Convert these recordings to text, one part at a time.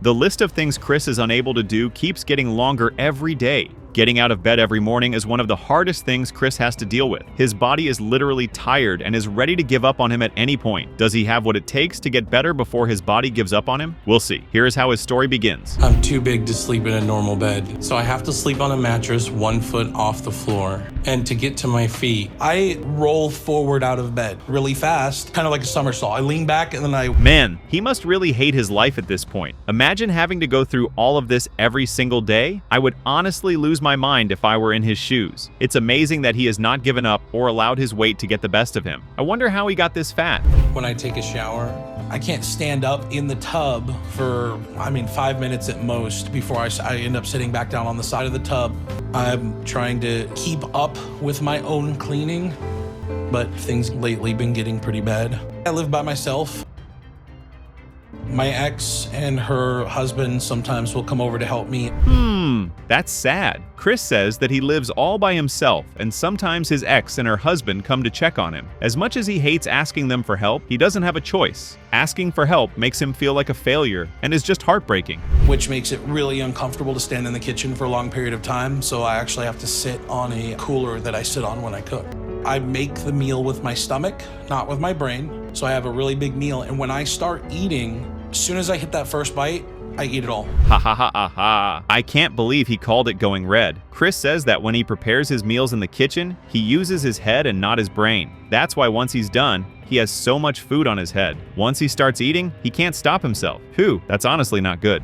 The list of things Chris is unable to do keeps getting longer every day. Getting out of bed every morning is one of the hardest things Chris has to deal with. His body is literally tired and is ready to give up on him at any point. Does he have what it takes to get better before his body gives up on him? We'll see. Here is how his story begins. I'm too big to sleep in a normal bed, so I have to sleep on a mattress 1 foot off the floor. And to get to my feet, I roll forward out of bed really fast, kind of like a somersault. I lean back and then Man, he must really hate his life at this point. Imagine having to go through all of this every single day. I would honestly lose my mind if I were in his shoes. It's amazing that he has not given up or allowed his weight to get the best of him. I wonder how he got this fat. When I take a shower, I can't stand up in the tub for, 5 minutes at most before I end up sitting back down on the side of the tub. I'm trying to keep up with my own cleaning, but things lately been getting pretty bad. I live by myself. My ex and her husband sometimes will come over to help me. That's sad. Chris says that he lives all by himself, and sometimes his ex and her husband come to check on him. As much as he hates asking them for help, he doesn't have a choice. Asking for help makes him feel like a failure and is just heartbreaking. Which makes it really uncomfortable to stand in the kitchen for a long period of time, so I actually have to sit on a cooler that I sit on when I cook. I make the meal with my stomach, not with my brain, so I have a really big meal, and when I start eating, as soon as I hit that first bite, I eat it all. Ha ha ha ha ha. I can't believe he called it going red. Chris says that when he prepares his meals in the kitchen, he uses his head and not his brain. That's why once he's done, he has so much food on his head. Once he starts eating, he can't stop himself. Phew, that's honestly not good.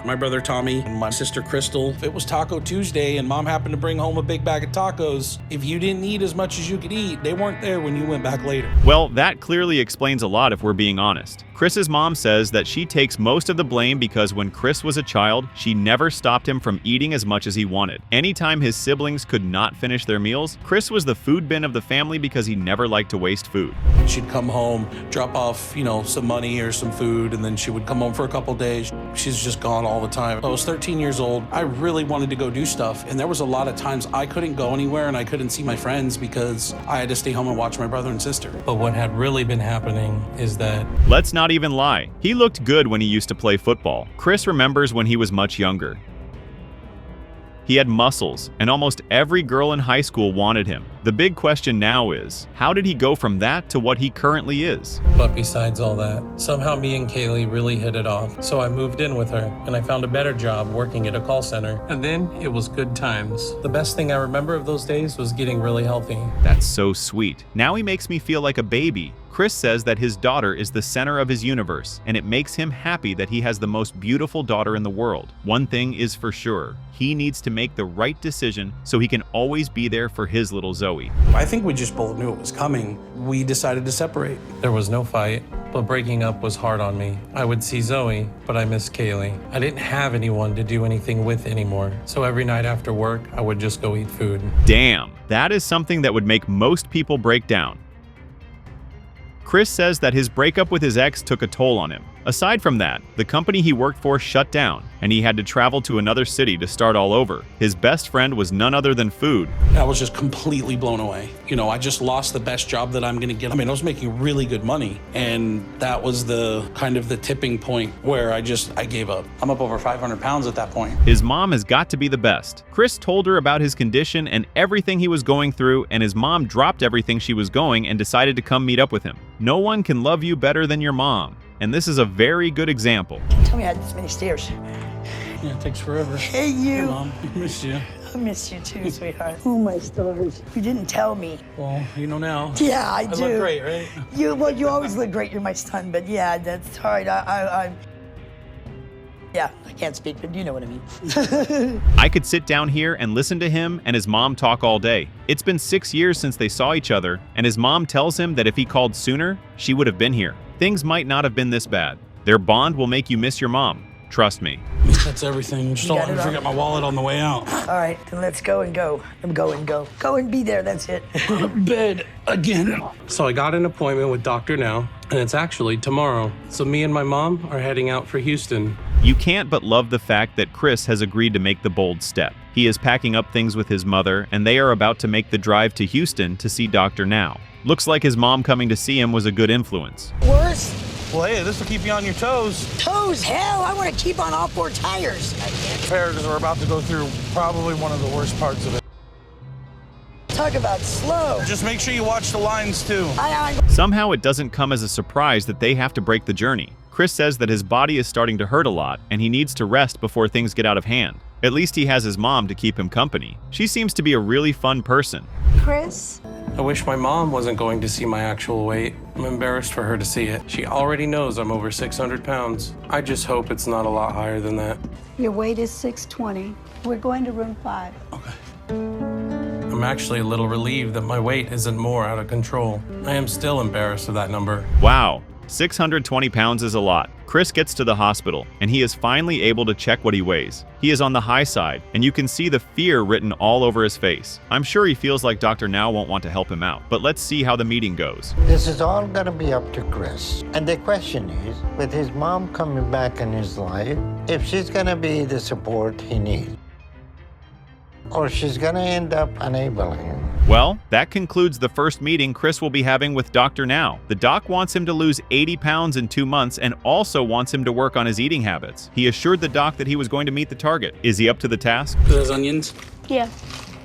My brother Tommy and my sister Crystal. If it was Taco Tuesday and mom happened to bring home a big bag of tacos, if you didn't eat as much as you could eat, they weren't there when you went back later. Well, that clearly explains a lot if we're being honest. Chris's mom says that she takes most of the blame because when Chris was a child, she never stopped him from eating as much as he wanted. Anytime his siblings could not finish their meals, Chris was the food bin of the family because he never liked to waste food. She'd come home, drop off, some money or some food, and then she would come home for a couple days. She's just gone all the time. I was 13 years old. I really wanted to go do stuff, and there was a lot of times I couldn't go anywhere and I couldn't see my friends because I had to stay home and watch my brother and sister. But what had really been happening is that... Let's not even lie. He looked good when he used to play football. Chris remembers when he was much younger. He had muscles, and almost every girl in high school wanted him. The big question now is, how did he go from that to what he currently is? But besides all that, somehow me and Kaylee really hit it off. So I moved in with her, and I found a better job working at a call center. And then it was good times. The best thing I remember of those days was getting really healthy. That's so sweet. Now he makes me feel like a baby. Chris says that his daughter is the center of his universe, and it makes him happy that he has the most beautiful daughter in the world. One thing is for sure, he needs to make the right decision so he can always be there for his little Zoe. I think we just both knew it was coming. We decided to separate. There was no fight, but breaking up was hard on me. I would see Zoe, but I missed Kaylee. I didn't have anyone to do anything with anymore, so every night after work, I would just go eat food. Damn, that is something that would make most people break down. Chris says that his breakup with his ex took a toll on him. Aside from that, the company he worked for shut down, and he had to travel to another city to start all over. His best friend was none other than food. I was just completely blown away. I just lost the best job that I'm gonna get. I was making really good money, and that was the kind of the tipping point where I gave up. I'm up over 500 pounds at that point. His mom has got to be the best. Chris told her about his condition and everything he was going through, and his mom dropped everything she was going and decided to come meet up with him. No one can love you better than your mom. And this is a very good example. Tell me I had this many stairs. Yeah, it takes forever. Hey, you. Hey, Mom, I miss you. I miss you too, sweetheart. Oh, my stars. You didn't tell me. Well, you know now. Yeah, I do. I look great, right? You always look great. You're my son, but yeah, that's hard. Yeah, I can't speak, but you know what I mean. I could sit down here and listen to him and his mom talk all day. It's been 6 years since they saw each other, and his mom tells him that if he called sooner, she would have been here. Things might not have been this bad. Their bond will make you miss your mom. Trust me. That's everything. Just don't let me forget my wallet on the way out. All right, then let's go and go. Go and go. Go and be there, that's it. Bed again. So I got an appointment with Doctor now, and it's actually tomorrow. So me and my mom are heading out for Houston. You can't but love the fact that Chris has agreed to make the bold step. He is packing up things with his mother, and they are about to make the drive to Houston to see Dr. Now. Looks like his mom coming to see him was a good influence. Worse Well, hey, this will keep you on your toes. Toes, hell, I want to keep on all four tires. Fair, because we're about to go through probably one of the worst parts of it. Talk about slow. Just make sure you watch the lines, too. Somehow it doesn't come as a surprise that they have to break the journey. Chris says that his body is starting to hurt a lot and he needs to rest before things get out of hand. At least he has his mom to keep him company. She seems to be a really fun person. Chris? I wish my mom wasn't going to see my actual weight. I'm embarrassed for her to see it. She already knows I'm over 600 pounds. I just hope it's not a lot higher than that. Your weight is 620. We're going to room 5. Okay. I'm actually a little relieved that my weight isn't more out of control. I am still embarrassed of that number. Wow, 620 pounds is a lot. Chris gets to the hospital, and he is finally able to check what he weighs. He is on the high side, and you can see the fear written all over his face. I'm sure he feels like Dr. Now won't want to help him out, but let's see how the meeting goes. This is all going to be up to Chris. And the question is, with his mom coming back in his life, if she's going to be the support he needs, or she's going to end up enabling him. Well, that concludes the first meeting Chris will be having with Dr. Now. The doc wants him to lose 80 pounds in 2 months and also wants him to work on his eating habits. He assured the doc that he was going to meet the target. Is he up to the task? Those onions? Yeah.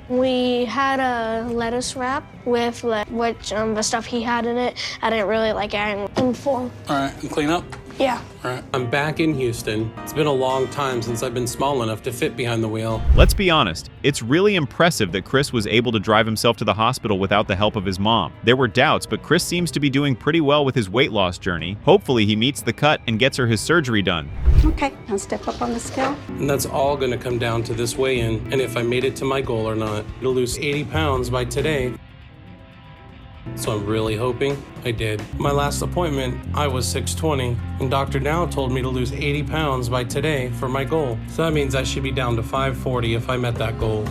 We had a lettuce wrap with the stuff he had in it. I didn't really like adding in full. All right, and clean up? Yeah. All right. I'm back in Houston. It's been a long time since I've been small enough to fit behind the wheel. Let's be honest, it's really impressive that Chris was able to drive himself to the hospital without the help of his mom. There were doubts, but Chris seems to be doing pretty well with his weight loss journey. Hopefully he meets the cut and gets her his surgery done. Okay, now step up on the scale. And that's all going to come down to this weigh-in and if I made it to my goal or not. To lose 80 pounds by today. So I'm really hoping I did. My last appointment, I was 620, and Dr. Now told me to lose 80 pounds by today for my goal. So that means I should be down to 540 if I met that goal.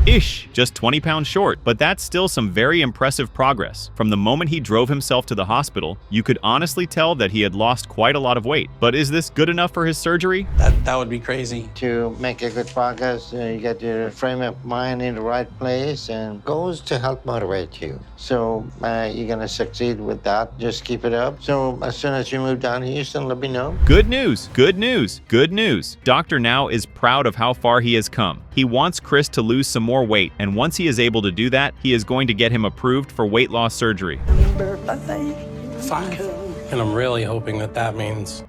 Ish, just 20 pounds short, but that's still some very impressive progress. From the moment he drove himself to the hospital, you could honestly tell that he had lost quite a lot of weight. But is this good enough for his surgery? That would be crazy. To make a good progress, you get your frame of mind in the right place and goals to help motivate you. So you're going to succeed with that. Just keep it up. So as soon as you move down to Houston, let me know. Good news, good news, good news. Dr. Now is proud of how far he has come. He wants Chris to lose some more weight, and once he is able to do that, he is going to get him approved for weight loss surgery. Fine. And I'm really hoping that means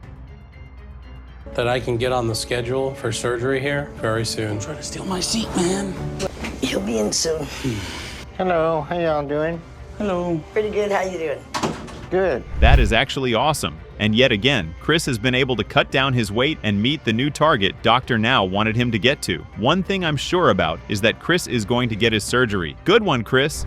that I can get on the schedule for surgery here very soon. Try to steal my seat, man. He'll be in soon. Hello, how y'all doing? Hello. Pretty good, how you doing? Good. That is actually awesome. And yet again, Chris has been able to cut down his weight and meet the new target Dr. Now wanted him to get to. One thing I'm sure about is that Chris is going to get his surgery. Good one, Chris.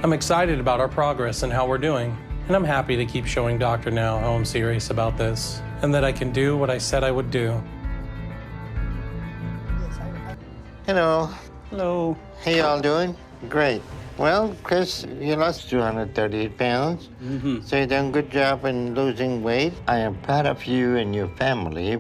I'm excited about our progress and how we're doing. And I'm happy to keep showing Dr. Now how I'm serious about this and that I can do what I said I would do. Hello. Hello. How y'all doing? Great. Well, Chris, you lost 238 pounds, so you've done a good job in losing weight. I am proud of you and your family.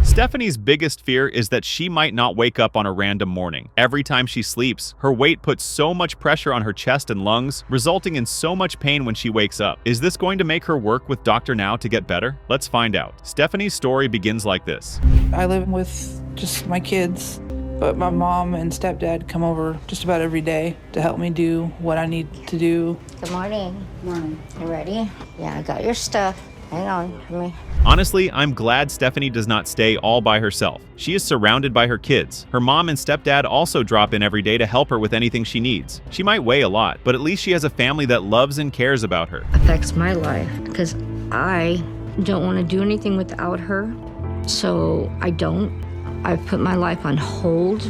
Stephanie's biggest fear is that she might not wake up on a random morning. Every time she sleeps, her weight puts so much pressure on her chest and lungs, resulting in so much pain when she wakes up. Is this going to make her work with Dr. Now to get better? Let's find out. Stephanie's story begins like this. I live with just my kids, but my mom and stepdad come over just about every day to help me do what I need to do. Good morning. Morning. You ready? Yeah, I got your stuff. Hang on for me. Honestly, I'm glad Stephanie does not stay all by herself. She is surrounded by her kids. Her mom and stepdad also drop in every day to help her with anything she needs. She might weigh a lot, but at least she has a family that loves and cares about her. Affects my life because I don't want to do anything without her, so I don't. I've put my life on hold.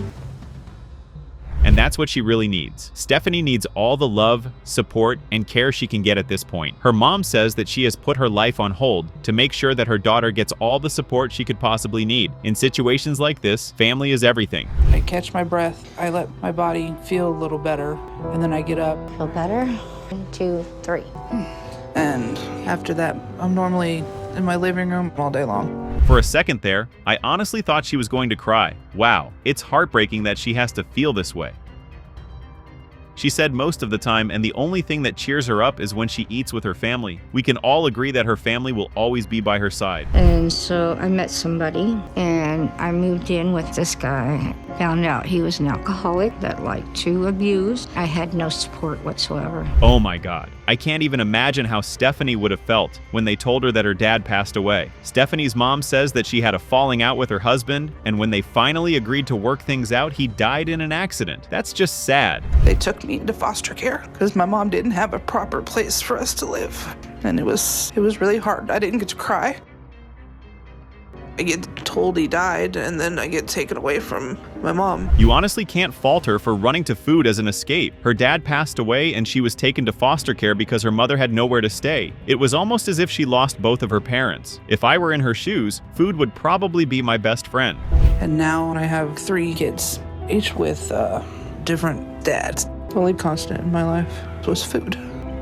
And that's what she really needs. Stephanie needs all the love, support, and care she can get at this point. Her mom says that she has put her life on hold to make sure that her daughter gets all the support she could possibly need. In situations like this, family is everything. I catch my breath, I let my body feel a little better, and then I get up. Feel better? 1, 2, 3. And after that, I'm normally in my living room all day long. For a second there, I honestly thought she was going to cry. Wow, it's heartbreaking that she has to feel this way. She said most of the time, and the only thing that cheers her up is when she eats with her family. We can all agree that her family will always be by her side. And so I met somebody, and I moved in with this guy. Found out he was an alcoholic that liked to abuse. I had no support whatsoever. Oh my God. I can't even imagine how Stephanie would have felt when they told her that her dad passed away. Stephanie's mom says that she had a falling out with her husband, and when they finally agreed to work things out, he died in an accident. That's just sad. They took me into foster care because my mom didn't have a proper place for us to live. And it was really hard. I didn't get to cry. I get told he died, and then I get taken away from my mom. You honestly can't fault her for running to food as an escape. Her dad passed away and she was taken to foster care because her mother had nowhere to stay. It was almost as if she lost both of her parents. If I were in her shoes, food would probably be my best friend. And now I have 3 kids, each with different dads. The only constant in my life was food.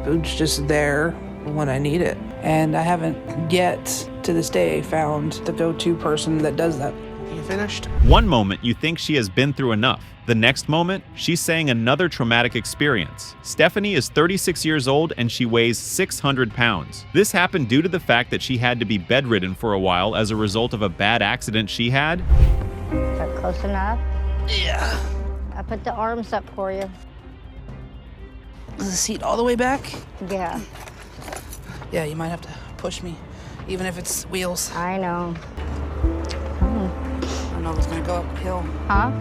Food's just there when I need it. And I haven't yet, to this day, found the go-to person that does that. You finished? One moment you think she has been through enough. The next moment, she's saying another traumatic experience. Stephanie is 36 years old and she weighs 600 pounds. This happened due to the fact that she had to be bedridden for a while as a result of a bad accident she had. Is that close enough? Yeah. I put the arms up for you. Is the seat all the way back? Yeah, Yeah, you might have to push me, even if it's wheels. I know. I don't know if it's gonna go uphill. Huh?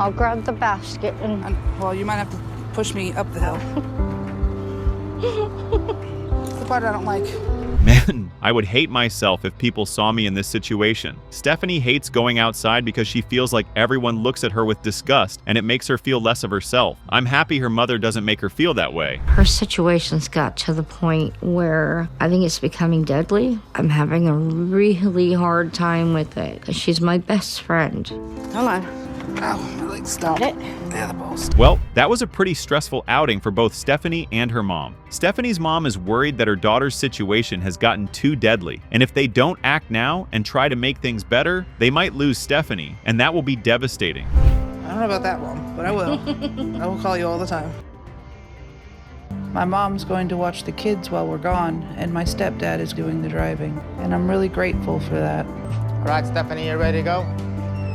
I'll grab the basket and... Well, you might have to push me up the hill. That's the part I don't like. Man, I would hate myself if people saw me in this situation. Stephanie hates going outside because she feels like everyone looks at her with disgust and it makes her feel less of herself. I'm happy her mother doesn't make her feel that way. Her situation's got to the point where I think it's becoming deadly. I'm having a really hard time with it because she's my best friend. Come on. Ow, my leg's Got it? Yeah, the balls. Well, that was a pretty stressful outing for both Stephanie and her mom. Stephanie's mom is worried that her daughter's situation has gotten too deadly, and if they don't act now and try to make things better, they might lose Stephanie, and that will be devastating. I don't know about that one, but I will. I will call you all the time. My mom's going to watch the kids while we're gone, and my stepdad is doing the driving, and I'm really grateful for that. All right, Stephanie, you ready to go?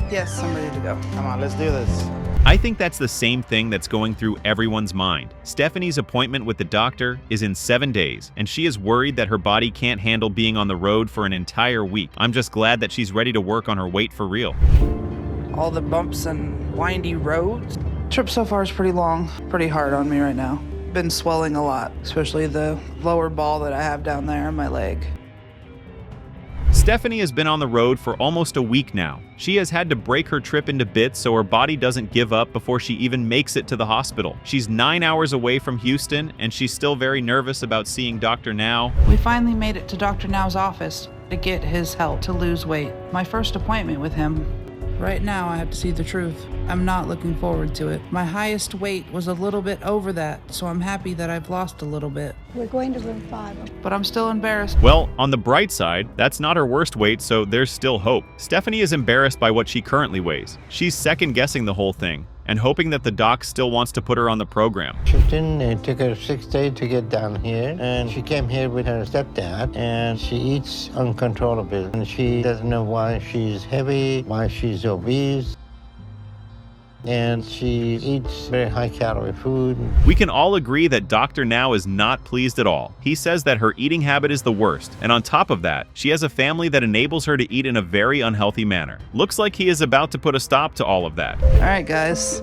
Yes, I'm ready to go. Come on, let's do this. I think that's the same thing that's going through everyone's mind. Stephanie's appointment with the doctor is in 7 days, and she is worried that her body can't handle being on the road for an entire week. I'm just glad that she's ready to work on her weight for real. All the bumps and windy roads. Trip so far is pretty long, pretty hard on me right now. Been swelling a lot, especially the lower ball that I have down there in my leg. Stephanie has been on the road for almost a week now. She has had to break her trip into bits so her body doesn't give up before she even makes it to the hospital. She's 9 hours away from Houston, and she's still very nervous about seeing Dr. Now. We finally made it to Dr. Now's office to get his help to lose weight. My first appointment with him. Right now, I have to see the truth. I'm not looking forward to it. My highest weight was a little bit over that, so I'm happy that I've lost a little bit. We're going to room 5. But I'm still embarrassed. Well, on the bright side, that's not her worst weight, so there's still hope. Stephanie is embarrassed by what she currently weighs. She's second-guessing the whole thing and hoping that the doc still wants to put her on the program. It took her 6 days to get down here, and she came here with her stepdad, and she eats uncontrollably, and she doesn't know why she's heavy, why she's obese, and she eats very high-calorie food. We can all agree that Dr. Now is not pleased at all. He says that her eating habit is the worst, and on top of that, she has a family that enables her to eat in a very unhealthy manner. Looks like he is about to put a stop to all of that. All right, guys.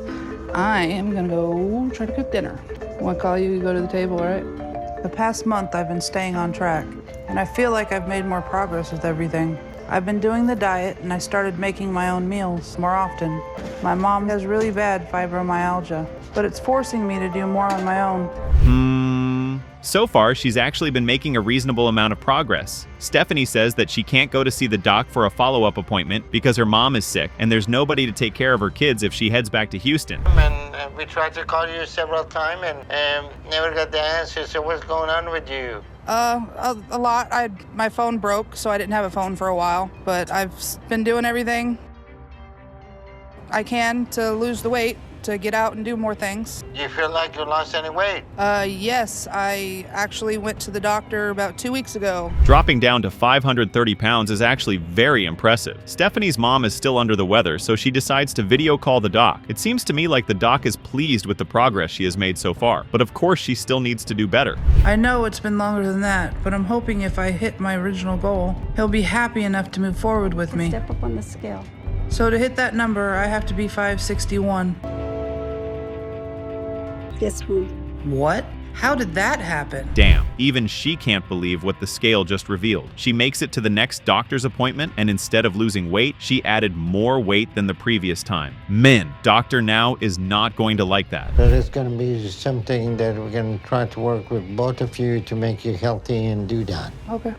I am gonna go try to cook dinner. I want to call you, go to the table, all right? The past month, I've been staying on track, and I feel like I've made more progress with everything. I've been doing the diet, and I started making my own meals more often. My mom has really bad fibromyalgia, but it's forcing me to do more on my own. So far, she's actually been making a reasonable amount of progress. Stephanie says that she can't go to see the doc for a follow-up appointment because her mom is sick and there's nobody to take care of her kids if she heads back to Houston. And we tried to call you several times and never got the answer, so what's going on with you? A lot. My phone broke, so I didn't have a phone for a while, but I've been doing everything I can to lose the weight, to get out and do more things. Do you feel like you lost any weight? Yes, I actually went to the doctor about 2 weeks ago. Dropping down to 530 pounds is actually very impressive. Stephanie's mom is still under the weather, so she decides to video call the doc. It seems to me like the doc is pleased with the progress she has made so far, but of course she still needs to do better. I know it's been longer than that, but I'm hoping if I hit my original goal, he'll be happy enough to move forward with me. Step up on the scale. So to hit that number, I have to be 561. Yes, move. What? How did that happen? Damn, even she can't believe what the scale just revealed. She makes it to the next doctor's appointment, and instead of losing weight, she added more weight than the previous time. Men, Doctor Now is not going to like that. That is going to be something that we're going to try to work with both of you to make you healthy and do that. Okay.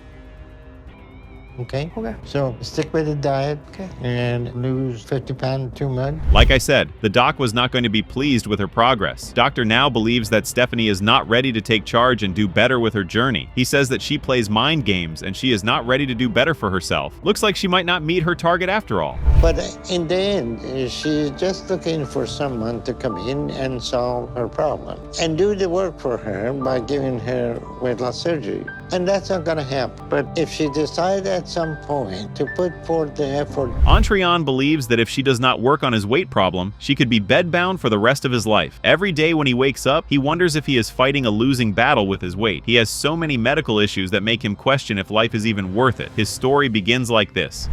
Okay? Okay. So stick with the diet Okay. and lose 50 pounds too much. Like I said, the doc was not going to be pleased with her progress. Dr. Now believes that Stephanie is not ready to take charge and do better with her journey. He says that she plays mind games and she is not ready to do better for herself. Looks like she might not meet her target after all. But in the end, she's just looking for someone to come in and solve her problem and do the work for her by giving her weight loss surgery. And that's not going to happen. But if she decides at some point to put forth the effort. Ontreon believes that if she does not work on his weight problem, she could be bedbound for the rest of his life. Every day when he wakes up, he wonders if he is fighting a losing battle with his weight. He has so many medical issues that make him question if life is even worth it. His story begins like this.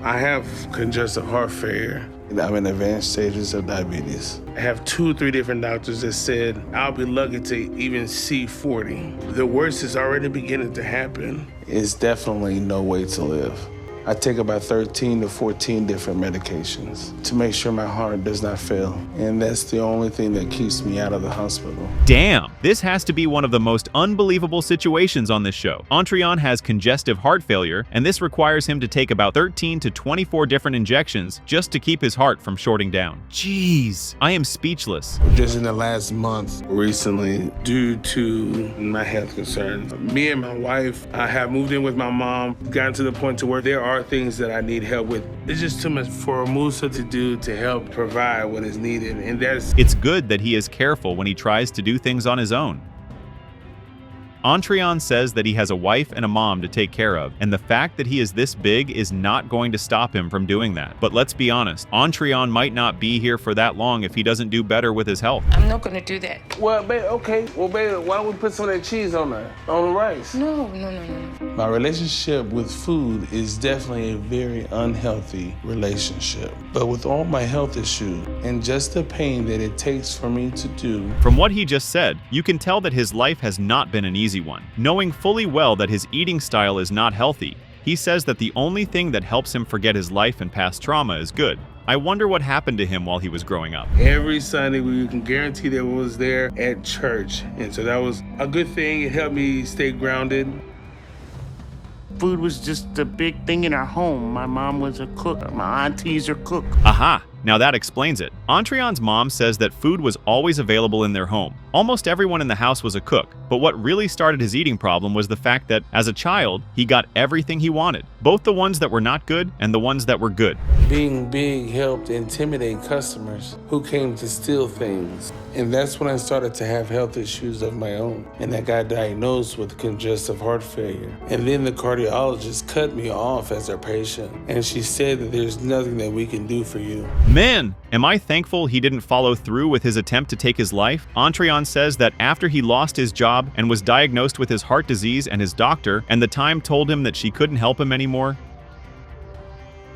I have congestive heart failure. I'm in advanced stages of diabetes. I have 2-3 different doctors that said I'll be lucky to even see 40. The worst is already beginning to happen. It's definitely no way to live. I take about 13 to 14 different medications to make sure my heart does not fail. And that's the only thing that keeps me out of the hospital. Damn, this has to be one of the most unbelievable situations on this show. Ontreon has congestive heart failure, and this requires him to take about 13 to 24 different injections just to keep his heart from shorting down. Jeez, I am speechless. Just in the last month, recently, due to my health concerns, me and my wife, I have moved in with my mom, gotten to the point to where there are things that I need help with. It's just too much for Musa to do to help provide what is needed, and that's... It's good that he is careful when he tries to do things on his own. Ontreon says that he has a wife and a mom to take care of, and the fact that he is this big is not going to stop him from doing that. But let's be honest, Ontreon might not be here for that long if he doesn't do better with his health. I'm not gonna do that. Well, babe, okay. Well, babe, why don't we put some of that cheese on there, on the rice? No. My relationship with food is definitely a very unhealthy relationship. But with all my health issues and just the pain that it takes for me to do. From what he just said, you can tell that his life has not been an easy one. Knowing fully well that his eating style is not healthy, he says that the only thing that helps him forget his life and past trauma is good. I wonder what happened to him while he was growing up. Every Sunday, we can guarantee that we was there at church. And so that was a good thing. It helped me stay grounded. Food was just a big thing in our home. My mom was a cook. My aunties are cook. Aha! Now that explains it. Ontreon's mom says that food was always available in their home. Almost everyone in the house was a cook, but what really started his eating problem was the fact that, as a child, he got everything he wanted. Both the ones that were not good and the ones that were good. Being big helped intimidate customers who came to steal things. And that's when I started to have health issues of my own. And I got diagnosed with congestive heart failure. And then the cardiologist cut me off as her patient. And she said that there's nothing that we can do for you. Man, am I thankful he didn't follow through with his attempt to take his life? Ontreon says that after he lost his job and was diagnosed with his heart disease and his doctor, and the time told him that she couldn't help him anymore,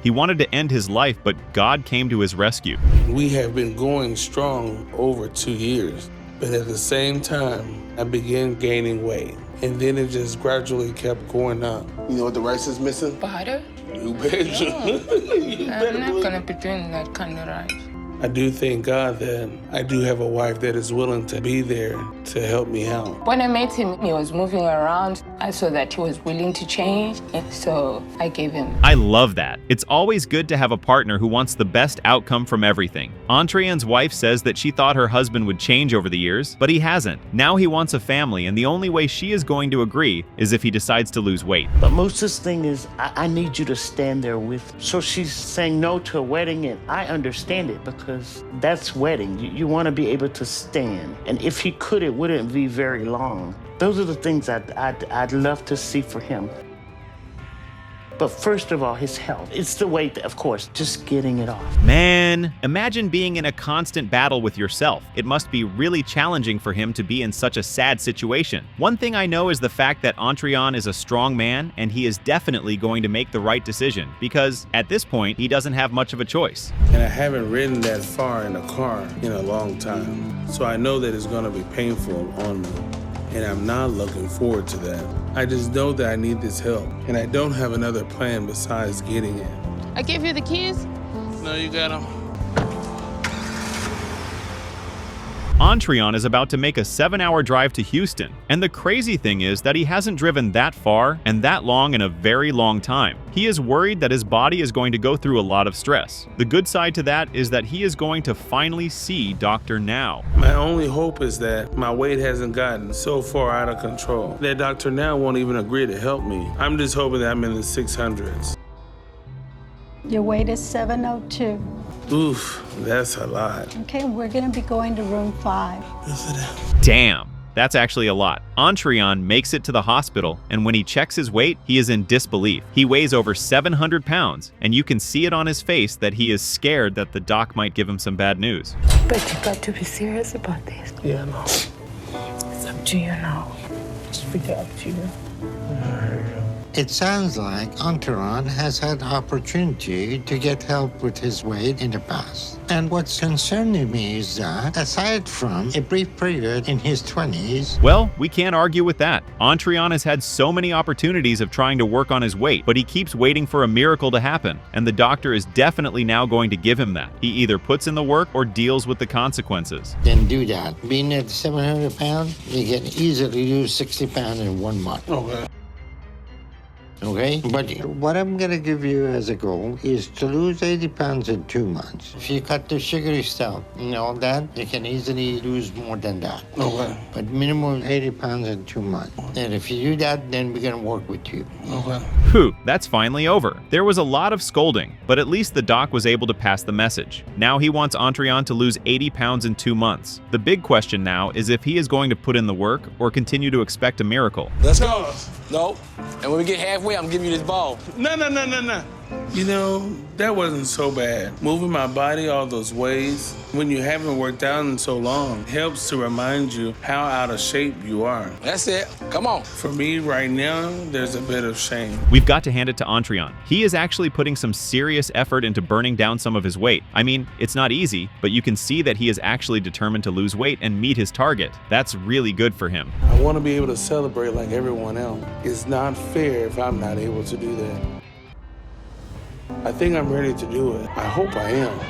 he wanted to end his life, but God came to his rescue. We have been going strong over 2 years, but at the same time, I began gaining weight. And then it just gradually kept going up. You know what the rice is missing? Butter? You bet. You I'm not gonna be doing that kind of rice. I do thank God that I do have a wife that is willing to be there to help me out. When I met him, he was moving around. I saw that he was willing to change, and so I gave him. I love that. It's always good to have a partner who wants the best outcome from everything. Ontreon's wife says that she thought her husband would change over the years, but he hasn't. Now he wants a family, and the only way she is going to agree is if he decides to lose weight. But Musa's thing is, I need you to stand there with her. So she's saying no to a wedding, and I understand it because because that's sweating. You want to be able to stand. And if he could, it wouldn't be very long. Those are the things I'd love to see for him. But first of all, his health. It's the weight, of course, just getting it off. Man, imagine being in a constant battle with yourself. It must be really challenging for him to be in such a sad situation. One thing I know is the fact that Ontreon is a strong man, and he is definitely going to make the right decision, because at this point, he doesn't have much of a choice. And I haven't ridden that far in a car in a long time. So I know that it's gonna be painful on me. And I'm not looking forward to that. I just know that I need this help, and I don't have another plan besides getting it. I gave you the keys. No, you got them. Ontreon is about to make a 7-hour drive to Houston, and the crazy thing is that he hasn't driven that far and that long in a very long time. He is worried that his body is going to go through a lot of stress. The good side to that is that he is going to finally see Dr. Now. My only hope is that my weight hasn't gotten so far out of control that Dr. Now won't even agree to help me. I'm just hoping that I'm in the 600s. Your weight is 702. Oof, that's a lot. Okay, we're going to be going to room 5. Damn, that's actually a lot. Ontreon makes it to the hospital, and when he checks his weight, he is in disbelief. He weighs over 700 pounds, and you can see it on his face that he is scared that the doc might give him some bad news. But you got to be serious about this. Yeah, no. It's up to you now. It's really up to you. It sounds like Ontreon has had opportunity to get help with his weight in the past. And what's concerning me is that, aside from a brief period in his 20s... Well, we can't argue with that. Ontreon has had so many opportunities of trying to work on his weight, but he keeps waiting for a miracle to happen, and the doctor is definitely now going to give him that. He either puts in the work or deals with the consequences. Then do that. Being at 700 pounds, you can easily lose 60 pounds in 1 month. Okay. Okay? But what I'm going to give you as a goal is to lose 80 pounds in 2 months. If you cut the sugary stuff and all that, you can easily lose more than that. Okay. But minimum 80 pounds in 2 months. And if you do that, then we're going to work with you. Okay. Whew, that's finally over. There was a lot of scolding, but at least the doc was able to pass the message. Now he wants Ontreon to lose 80 pounds in 2 months. The big question now is if he is going to put in the work or continue to expect a miracle. Let's go. No. And when we get halfway, I'm giving you this ball. No. You know, that wasn't so bad. Moving my body all those ways, when you haven't worked out in so long, helps to remind you how out of shape you are. That's it. Come on. For me right now, there's a bit of shame. We've got to hand it to Ontreon. He is actually putting some serious effort into burning down some of his weight. I mean, it's not easy, but you can see that he is actually determined to lose weight and meet his target. That's really good for him. I want to be able to celebrate like everyone else. It's not fair if I'm not able to do that. I think I'm ready to do it. I hope I am.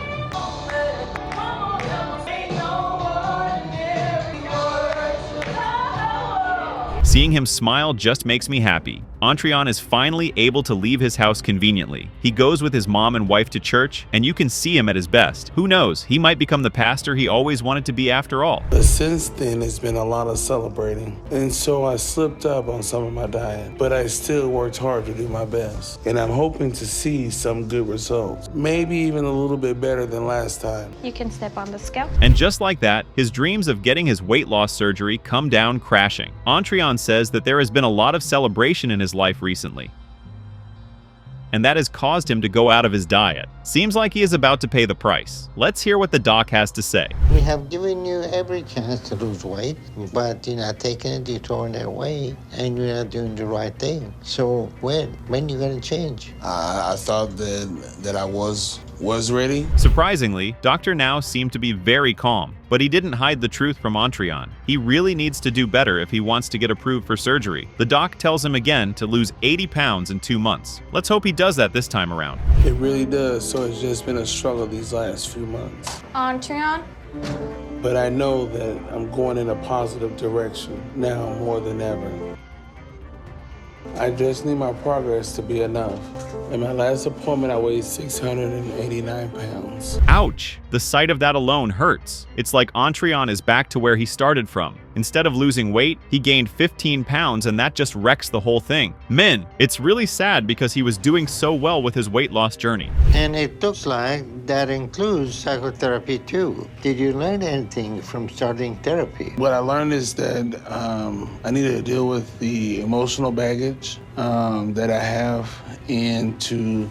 Seeing him smile just makes me happy. Ontreon is finally able to leave his house conveniently. He goes with his mom and wife to church, and you can see him at his best. Who knows, he might become the pastor he always wanted to be after all. But since then, it's been a lot of celebrating. And so I slipped up on some of my diet, but I still worked hard to do my best. And I'm hoping to see some good results. Maybe even a little bit better than last time. You can step on the scale. And just like that, his dreams of getting his weight loss surgery come down crashing. Ontreon says that there has been a lot of celebration in his life recently, and that has caused him to go out of his diet. Seems like he is about to pay the price. Let's hear what the doc has to say. We have given you every chance to lose weight, but you're not taking it, you're throwing it away, and you're not doing the right thing. So when you gonna change? I thought that I was ready. Surprisingly, Dr. Now seemed to be very calm, but he didn't hide the truth from Ontreon. He really needs to do better if he wants to get approved for surgery. The doc tells him again to lose 80 pounds in 2 months. Let's hope he does that this time around. It really does, so it's just been a struggle these last few months. Ontreon? But I know that I'm going in a positive direction now more than ever. I just need my progress to be enough. At my last appointment, I weighed 689 pounds. Ouch! The sight of that alone hurts. It's like Ontreon is back to where he started from. Instead of losing weight, he gained 15 pounds, and that just wrecks the whole thing. Men, it's really sad because he was doing so well with his weight loss journey. And it looks like that includes psychotherapy too. Did you learn anything from starting therapy? What I learned is that I needed to deal with the emotional baggage that I have and to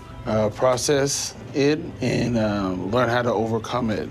process it and learn how to overcome it.